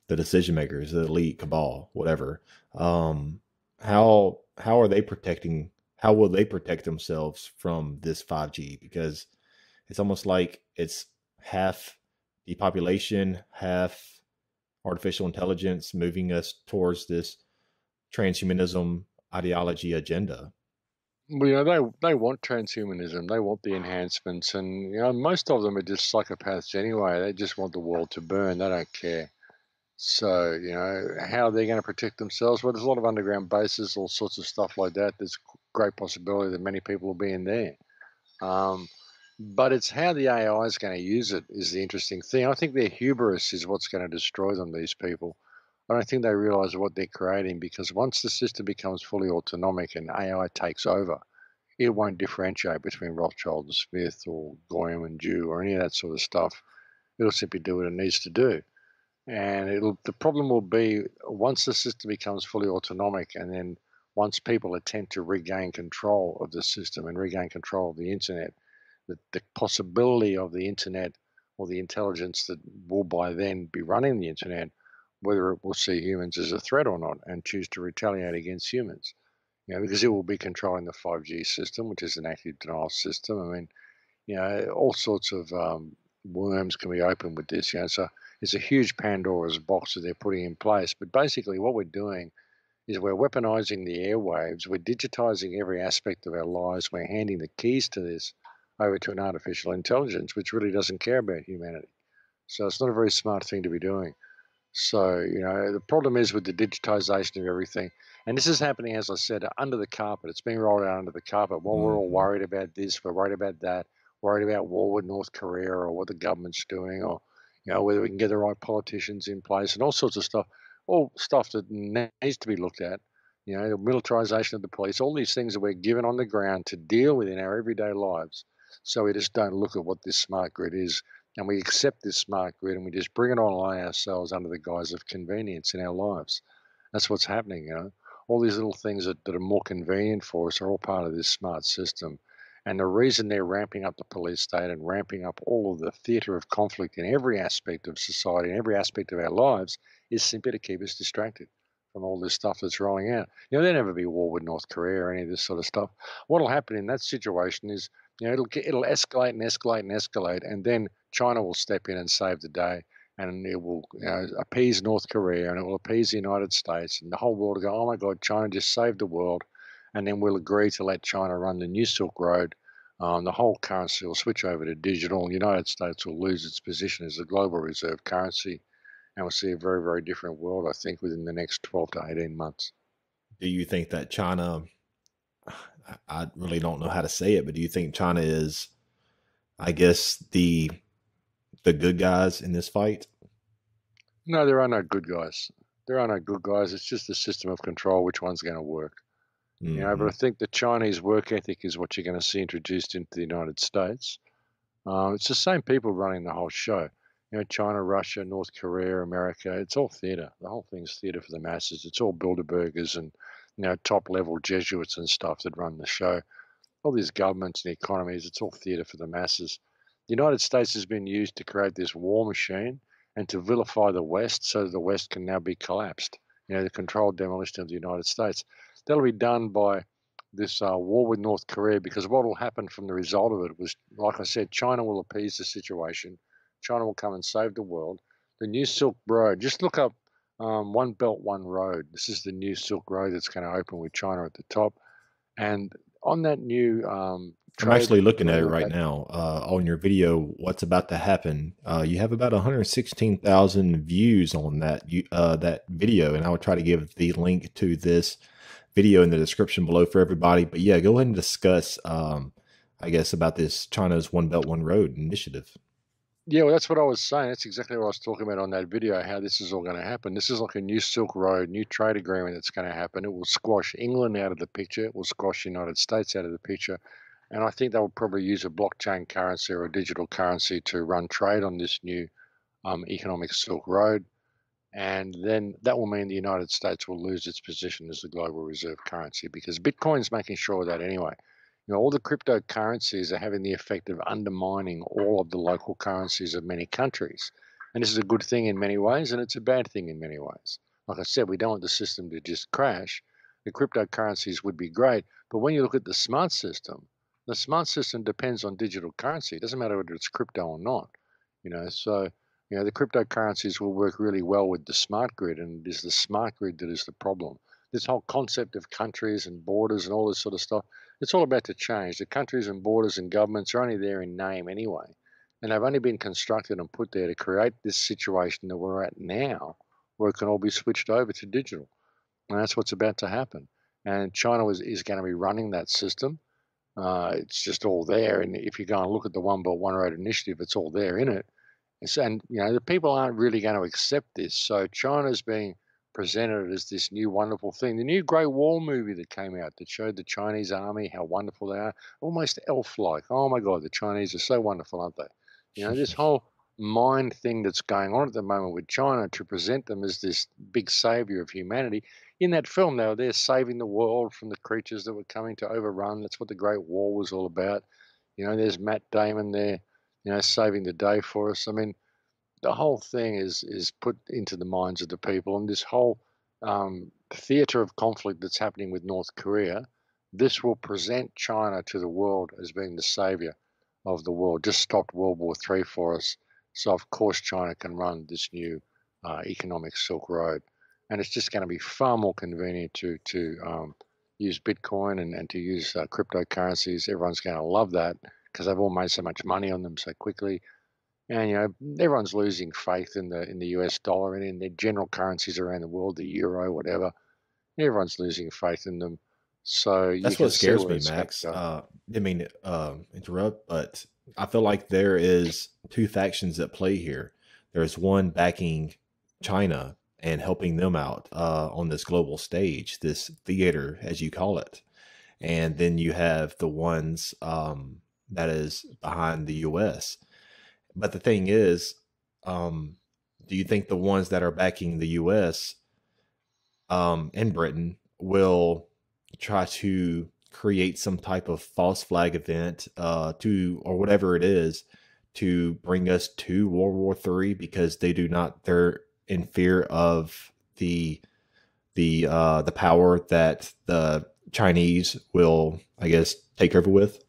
Speaker 2: the decision makers, the elite cabal, whatever, how are they protecting? How will they protect themselves from this 5G? Because it's almost like it's half depopulation, half artificial intelligence moving us towards this transhumanism ideology agenda.
Speaker 3: Well, they want transhumanism. They want the enhancements, and most of them are just psychopaths anyway. They just want the world to burn. They don't care. So how they're going to protect themselves? Well, there's a lot of underground bases, all sorts of stuff like that. There's great possibility that many people will be in there. But it's how the AI is going to use it is the interesting thing. I think their hubris is what's going to destroy them, these people. I don't think they realize what they're creating, because once the system becomes fully autonomic and AI takes over, it won't differentiate between Rothschild and Smith or Goyam and Jew or any of that sort of stuff. It'll simply do what it needs to do. And the problem will be once the system becomes fully autonomic, and then once people attempt to regain control of the system and regain control of the internet, the possibility of the internet or the intelligence that will by then be running the internet, whether it will see humans as a threat or not and choose to retaliate against humans. Because it will be controlling the 5G system, which is an active denial system. I mean, all sorts of worms can be opened with this. So it's a huge Pandora's box that they're putting in place. But basically what we're doing is we're weaponizing the airwaves. We're digitizing every aspect of our lives. We're handing the keys to this over to an artificial intelligence, which really doesn't care about humanity. So it's not a very smart thing to be doing. So, the problem is with the digitization of everything, and this is happening, as I said, under the carpet. It's being rolled out under the carpet. While we're all worried about this, we're worried about that, worried about war with North Korea or what the government's doing, or, whether we can get the right politicians in place and all sorts of stuff, all stuff that needs to be looked at. The militarization of the police, all these things that we're given on the ground to deal with in our everyday lives. So we just don't look at what this smart grid is, and we accept this smart grid and we just bring it online ourselves under the guise of convenience in our lives. That's what's happening. All these little things that are more convenient for us are all part of this smart system. And the reason they're ramping up the police state and ramping up all of the theatre of conflict in every aspect of society, in every aspect of our lives, is simply to keep us distracted from all this stuff that's rolling out. There'll never be war with North Korea or any of this sort of stuff. What'll happen in that situation is, it'll escalate and escalate and escalate, and then China will step in and save the day, and it will appease North Korea, and it will appease the United States, and the whole world will go, oh my God, China just saved the world, and then we'll agree to let China run the new Silk Road. The whole currency will switch over to digital, and the United States will lose its position as a global reserve currency, and we'll see a very, very different world, I think, within the next 12 to 18 months.
Speaker 2: Do you think that China, I really don't know how to say it, but do you think China is, I guess, the good guys in this fight?
Speaker 3: No, there are no good guys. There are no good guys. It's just a system of control, which one's going to work. But I think the Chinese work ethic is what you're going to see introduced into the United States. It's the same people running the whole show. China, Russia, North Korea, America, it's all theatre. The whole thing's theatre for the masses. It's all Bilderbergers and, top-level Jesuits and stuff that run the show. All these governments and economies, it's all theatre for the masses. The United States has been used to create this war machine and to vilify the West so that the West can now be collapsed. The controlled demolition of the United States. That'll be done by this war with North Korea, because what will happen from the result of it was, like I said, China will appease the situation. China will come and save the world. The new Silk Road, just look up One Belt, One Road. This is the new Silk Road that's going to open with China at the top. And on that new
Speaker 2: I'm actually looking at it right now on your video, what's about to happen. You have about 116,000 views on that that video, and I would try to give the link to this video in the description below for everybody. But yeah, go ahead and discuss, I guess, about this China's One Belt, One Road initiative.
Speaker 3: Yeah, well, that's what I was saying. That's exactly what I was talking about on that video, how this is all going to happen. This is like a new Silk Road, new trade agreement that's going to happen. It will squash England out of the picture. It will squash the United States out of the picture. And I think they will probably use a blockchain currency or a digital currency to run trade on this new economic Silk Road. And then that will mean the United States will lose its position as the global reserve currency, because Bitcoin's making sure of that anyway. all the cryptocurrencies are having the effect of undermining all of the local currencies of many countries. And this is a good thing in many ways, and it's a bad thing in many ways. Like I said, we don't want the system to just crash. The cryptocurrencies would be great, but when you look at the smart system depends on digital currency. It doesn't matter whether it's crypto or not. So the cryptocurrencies will work really well with the smart grid, and it is the smart grid that is the problem. This whole concept of countries and borders and all this sort of stuff, it's all about to change. The countries and borders and governments are only there in name anyway, and they've only been constructed and put there to create this situation that we're at now, where it can all be switched over to digital. And that's what's about to happen. And China is going to be running that system. It's just all there. And if you go and look at the One Belt, One Road initiative, it's all there in it. And the people aren't really going to accept this. So China's being presented as this new wonderful thing. The new Great Wall movie that came out that showed the Chinese army, how wonderful they are, almost elf-like. Oh my God, the Chinese are so wonderful, aren't they? This whole mind thing that's going on at the moment with China to present them as this big savior of humanity. In that film, they're saving the world from the creatures that were coming to overrun. That's what the Great Wall was all about. There's Matt Damon there, saving the day for us. I mean, the whole thing is put into the minds of the people, and this whole theater of conflict that's happening with North Korea, this will present China to the world as being the savior of the world. Just stopped World War III for us. So, of course, China can run this new economic Silk Road. And it's just going to be far more convenient to use Bitcoin and to use cryptocurrencies. Everyone's going to love that because they've all made so much money on them so quickly. And, everyone's losing faith in the US dollar and in their general currencies around the world, the euro, whatever. Everyone's losing faith in them. So
Speaker 2: that's what scares me, Max. Didn't mean to interrupt, but I feel like there is two factions at play here. There's one backing China and helping them out on this global stage, this theater, as you call it. And then you have the ones that is behind the U.S. But the thing is, do you think the ones that are backing the U.S. And Britain will try to create some type of false flag event or whatever it is to bring us to World War III because they're in fear of the power that the Chinese will, I guess, take over with?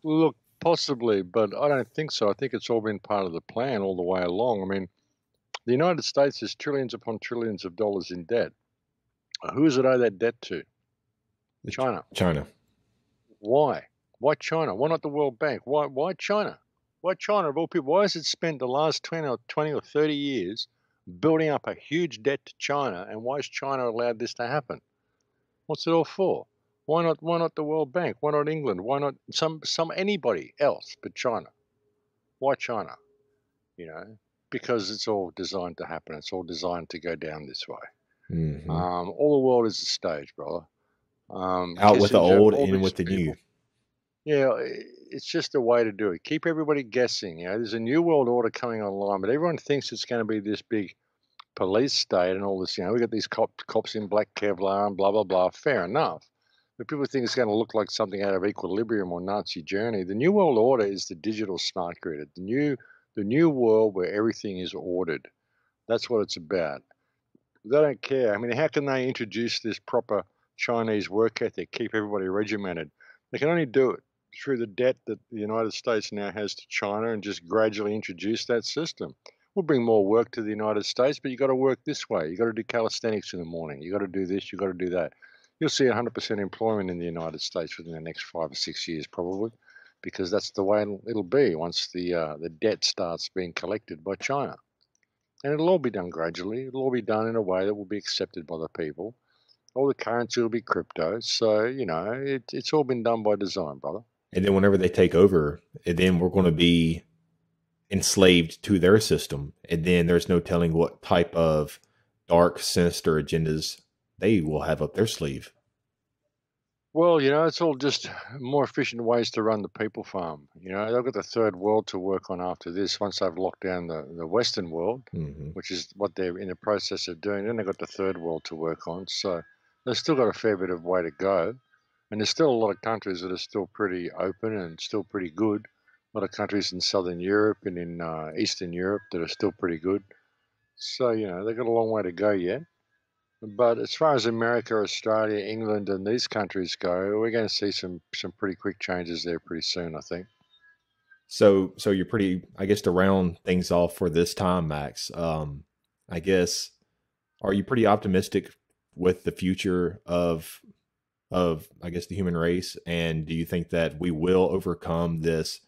Speaker 3: Look, possibly, but I don't think so. I think it's all been part of the plan all the way along. I mean, the United States has trillions upon trillions of dollars in debt. Who does it owe that debt to? China.
Speaker 2: China.
Speaker 3: Why? Why China? Why not the World Bank? Why China? Why China of all people? Why has it spent the last 20 or 30 years building up a huge debt to China, and why has China allowed this to happen? What's it all for? Why not the World Bank? Why not England? Why not anybody else but China? Why China? Because it's all designed to happen. It's all designed to go down this way.
Speaker 2: Mm-hmm.
Speaker 3: All the world is a stage, brother.
Speaker 2: Out with the old, in with the new.
Speaker 3: Yeah, it's just a way to do it. Keep everybody guessing. There's a new world order coming online, but everyone thinks it's going to be this big police state and all this. We got these cops in black Kevlar and blah, blah, blah. Fair enough. But people think it's going to look like something out of Equilibrium or Nazi Journey. The new world order is the digital smart grid. The new world where everything is ordered. That's what it's about. They don't care. I mean, how can they introduce this proper Chinese work ethic, keep everybody regimented? They can only do it through the debt that the United States now has to China and just gradually introduce that system. We'll bring more work to the United States, but you got to work this way. You got to do calisthenics in the morning. You got to do this. You got to do that. You'll see 100% employment in the United States within the next 5 or 6 years, probably, because that's the way it'll be once the debt starts being collected by China. And it'll all be done gradually. It'll all be done in a way that will be accepted by the people. All the currency will be crypto. So, it's all been done by design, brother.
Speaker 2: And then whenever they take over, and then we're going to be enslaved to their system. And then there's no telling what type of dark, sinister agendas they will have up their sleeve.
Speaker 3: Well, it's all just more efficient ways to run the people farm. They've got the third world to work on after this. Once they've locked down the Western world,
Speaker 2: mm-hmm.
Speaker 3: which is what they're in the process of doing, then they've got the third world to work on. So they've still got a fair bit of way to go. And there's still a lot of countries that are still pretty open and still pretty good. A lot of countries in Southern Europe and in Eastern Europe that are still pretty good. So, you know, they've got a long way to go yet. But as far as America, Australia, England, and these countries go, we're going to see some pretty quick changes there pretty soon, I think.
Speaker 2: So you're pretty, I guess, to round things off for this time, Max. I guess, are you pretty optimistic with the future of I guess the human race? And do you think that we will overcome this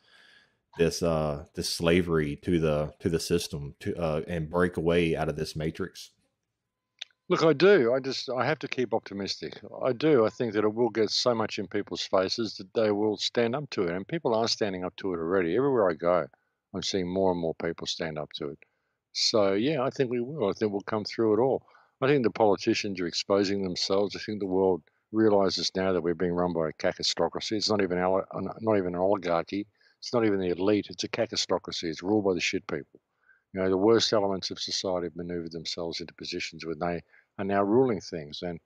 Speaker 2: slavery to the system and break away out of this matrix?
Speaker 3: Look, I do. I have to keep optimistic. I do. I think that it will get so much in people's faces that they will stand up to it. And people are standing up to it already. Everywhere I go, I'm seeing more and more people stand up to it. So, yeah, I think we will. I think we'll come through it all. I think the politicians are exposing themselves. I think the world realizes now that we're being run by a cacistocracy. It's not even an oligarchy. It's not even the elite. It's a cacistocracy. It's ruled by the shit people. You know, the worst elements of society have maneuvered themselves into positions where they are now ruling things. And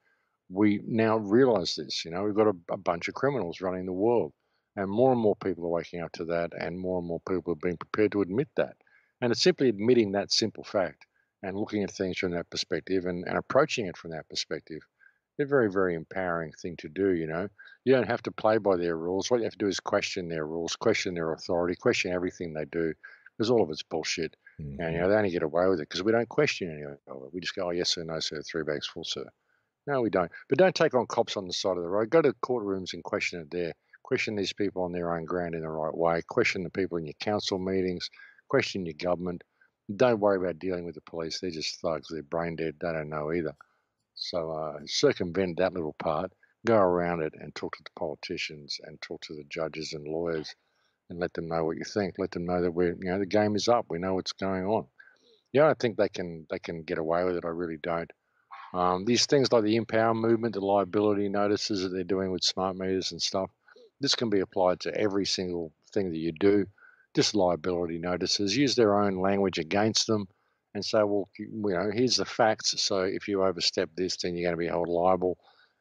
Speaker 3: we now realize this. You know, we've got a bunch of criminals running the world. And more people are waking up to that, and more people are being prepared to admit that. And it's simply admitting that simple fact and looking at things from that perspective and approaching it from that perspective. They're a very, very empowering thing to do, you know. You don't have to play by their rules. What you have to do is question their rules, question their authority, question everything they do, because all of it's bullshit. Mm-hmm. And, you know, they only get away with it because we don't question any of it. We just go, oh, yes sir, no sir, 3 bags full, sir. No, we don't. But don't take on cops on the side of the road. Go to courtrooms and question it there. Question these people on their own ground in the right way. Question the people in your council meetings. Question your government. Don't worry about dealing with the police. They're just thugs. They're brain dead. They don't know either. So circumvent that little part. Go around it and talk to the politicians and talk to the judges and lawyers and let them know what you think. Let them know that the game is up. We know what's going on. Yeah, I think they can get away with it. I really don't. These things like the Empower movement, the liability notices that they're doing with smart meters and stuff, this can be applied to every single thing that you do. Just liability notices. Use their own language against them and say, well, you know, here's the facts. So if you overstep this, then you're going to be held liable.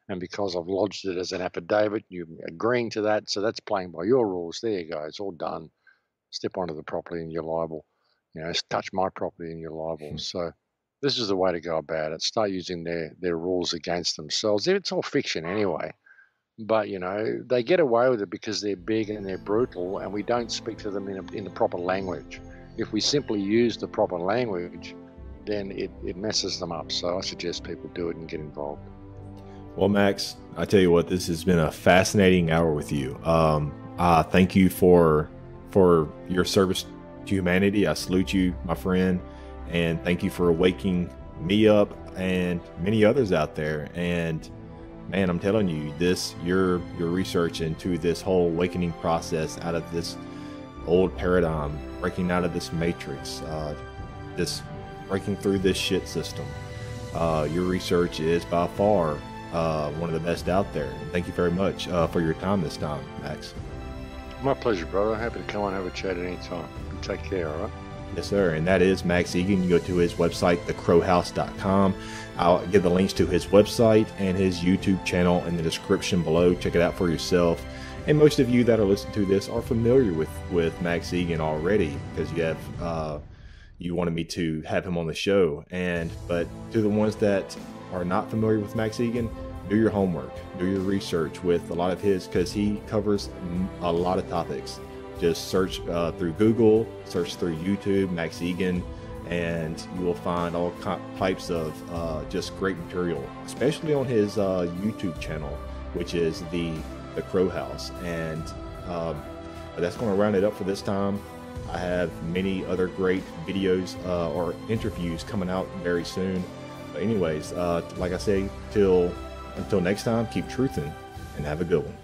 Speaker 3: And because I've lodged it as an affidavit, you're agreeing to that. So that's playing by your rules. There you go. It's all done. Step onto the property and you're liable. You know, touch my property and you're liable. So this is the way to go about it. Start using their rules against themselves. It's all fiction anyway. But, you know, they get away with it because they're big and they're brutal, and we don't speak to them in the proper language. If we simply use the proper language, then it messes them up. So I suggest people do it and get involved.
Speaker 2: Well, Max, I tell you what, this has been a fascinating hour with you. Thank you for your service to humanity. I salute you, my friend, and thank you for waking me up and many others out there. And man, I'm telling you, your research into this whole awakening process out of this old paradigm, breaking out of this matrix, this breaking through this shit system. Your research is by far one of the best out there. Thank you very much for your time this time, Max.
Speaker 3: My pleasure, brother. Happy to come on and have a chat at any time. Take care, all right?
Speaker 2: Yes, sir. And that is Max Igan. You go to his website, thecrowhouse.com. I'll give the links to his website and his YouTube channel in the description below. Check it out for yourself. And most of you that are listening to this are familiar with Max Igan already, because you wanted me to have him on the show. But to the ones that are not familiar with Max Igan, do your homework, do your research with a lot of his, because he covers a lot of topics. Just search through Google, search through YouTube, Max Igan, and you will find all types of just great material, especially on his YouTube channel, which is the Crow House. And but that's going to round it up for this time. I have many other great videos or interviews coming out very soon. But anyways, like I say, until next time, keep truthing and have a good one.